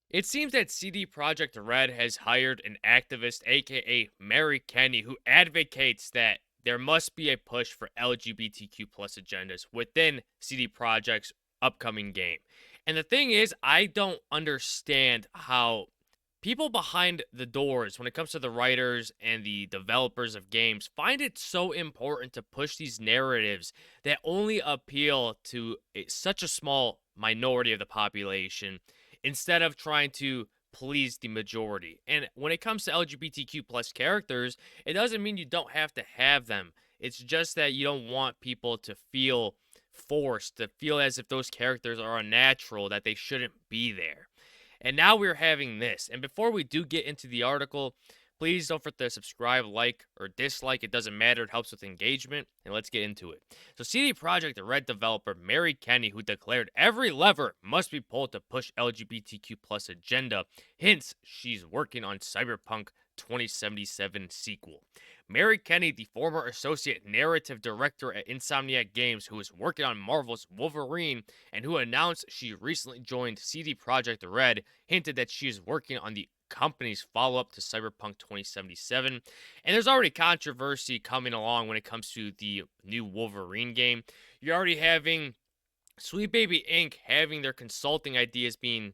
It seems that CD Projekt Red has hired an activist, aka Mary Kenny, who advocates that there must be a push for LGBTQ plus agendas within CD Projekt's upcoming game. And the thing is, I don't understand how people behind the doors, when it comes to the writers and the developers of games, find it so important to push these narratives that only appeal to such a small minority of the population instead of trying to please the majority. And when it comes to LGBTQ plus characters, it doesn't mean you don't have to have them. It's just that you don't want people to feel forced, to feel as if those characters are unnatural, that they shouldn't be there. And now we're having this. And before we do get into the article, please don't forget to subscribe, like, or dislike. It doesn't matter. It helps with engagement. And let's get into it. So, CD Projekt Red developer Mary Kenny, who declared every lever must be pulled to push LGBTQ plus agenda, hints she's working on Cyberpunk 2077 sequel. Mary Kenny, the former associate narrative director at Insomniac Games, who is working on Marvel's Wolverine and who announced she recently joined CD Projekt Red, hinted that she is working on the company's follow-up to Cyberpunk 2077. And there's already controversy coming along when it comes to the new Wolverine game. You're already having Sweet Baby Inc. having their consulting ideas being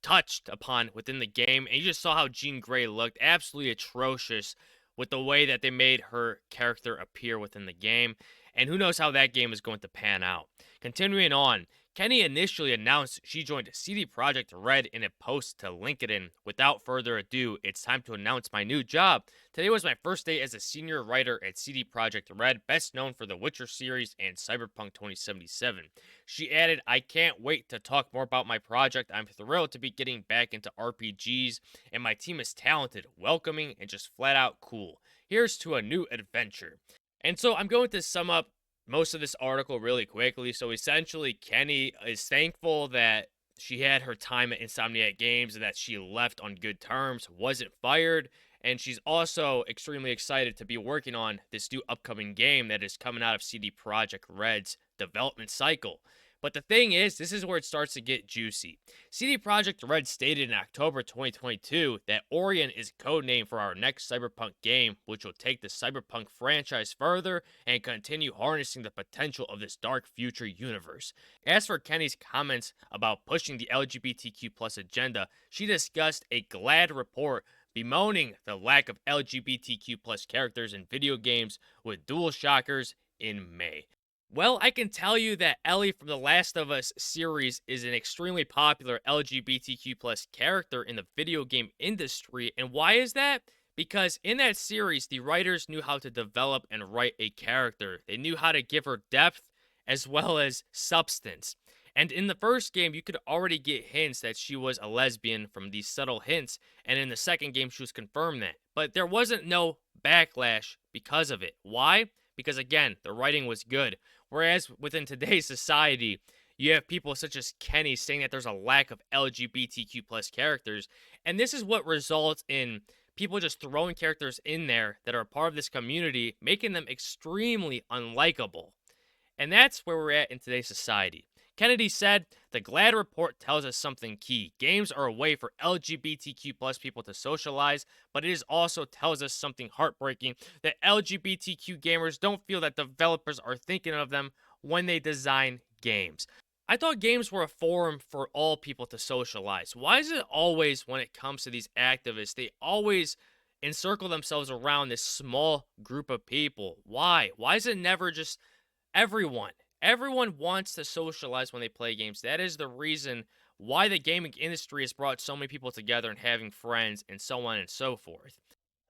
touched upon within the game. And you just saw how Jean Grey looked absolutely atrocious with the way that they made her character appear within the game. And who knows how that game is going to pan out. Continuing on, Kenny initially announced she joined CD Projekt Red in a post to LinkedIn. Without further ado, it's time to announce my new job. Today was my first day as a senior writer at CD Projekt Red, best known for the Witcher series and Cyberpunk 2077. She added, I can't wait to talk more about my project. I'm thrilled to be getting back into RPGs, and my team is talented, welcoming, and just flat out cool. Here's to a new adventure. And so I'm going to sum up most of this article really quickly. So essentially, Kenny is thankful that she had her time at Insomniac Games and that she left on good terms, wasn't fired. And she's also extremely excited to be working on this new upcoming game that is coming out of CD Projekt Red's development cycle. But the thing is, this is where it starts to get juicy. CD Projekt Red stated in October 2022 that Orion is codename for our next Cyberpunk game, which will take the Cyberpunk franchise further and continue harnessing the potential of this dark future universe. As for Kenny's comments about pushing the LGBTQ plus agenda, she discussed a GLAAD report bemoaning the lack of LGBTQ plus characters in video games with Dual Shockers in May. Well, I can tell you that Ellie from the Last of Us series is an extremely popular LGBTQ plus character in the video game industry. And why is that? Because in that series, the writers knew how to develop and write a character. They knew how to give her depth as well as substance. And in the first game, you could already get hints that she was a lesbian from these subtle hints. And in the second game, she was confirmed that. But there wasn't no backlash because of it. Why? Because again, the writing was good. Whereas within today's society, you have people such as Kenny saying that there's a lack of LGBTQ plus characters. And this is what results in people just throwing characters in there that are a part of this community, making them extremely unlikable. And that's where we're at in today's society. Kennedy said, the GLAAD report tells us something key. Games are a way for LGBTQ plus people to socialize, but it is also tells us something heartbreaking that LGBTQ gamers don't feel that developers are thinking of them when they design games. I thought games were a forum for all people to socialize. Why is it always when it comes to these activists, they always encircle themselves around this small group of people? Why? Why is it never just everyone? Everyone wants to socialize when they play games. That is the reason why the gaming industry has brought so many people together and having friends and so on and so forth.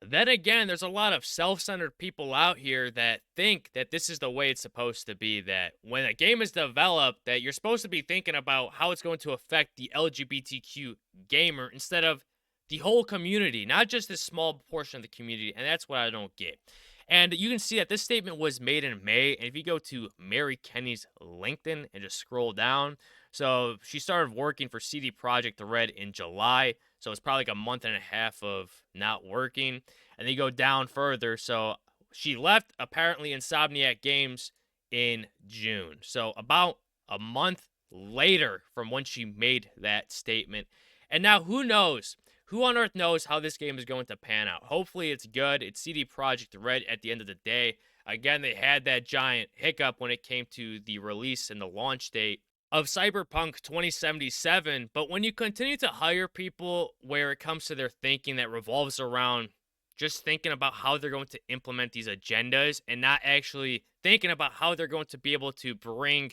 Then again, there's a lot of self-centered people out here that think that this is the way it's supposed to be, that when a game is developed, that you're supposed to be thinking about how it's going to affect the LGBTQ gamer instead of the whole community, not just this small portion of the community, and that's what I don't get. And you can see that this statement was made in May. And if you go to Mary Kenny's LinkedIn and just scroll down, so she started working for CD Projekt Red in July. So it's probably like a month and a half of not working. And then you go down further. So she left apparently Insomniac Games in June. So about a month later from when she made that statement. And now who knows? Who on earth knows how this game is going to pan out? Hopefully it's good. It's CD Projekt Red at the end of the day. Again, they had that giant hiccup when it came to the release and the launch date of Cyberpunk 2077. But when you continue to hire people where it comes to their thinking that revolves around just thinking about how they're going to implement these agendas and not actually thinking about how they're going to be able to bring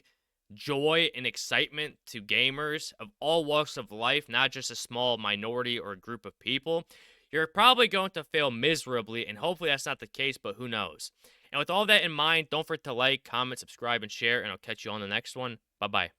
joy and excitement to gamers of all walks of life, not just a small minority or a group of people, you're probably going to fail miserably. And hopefully that's not the case, but who knows? And with all that in mind, don't forget to like, comment, subscribe, and share, and I'll catch you on the next one. Bye bye.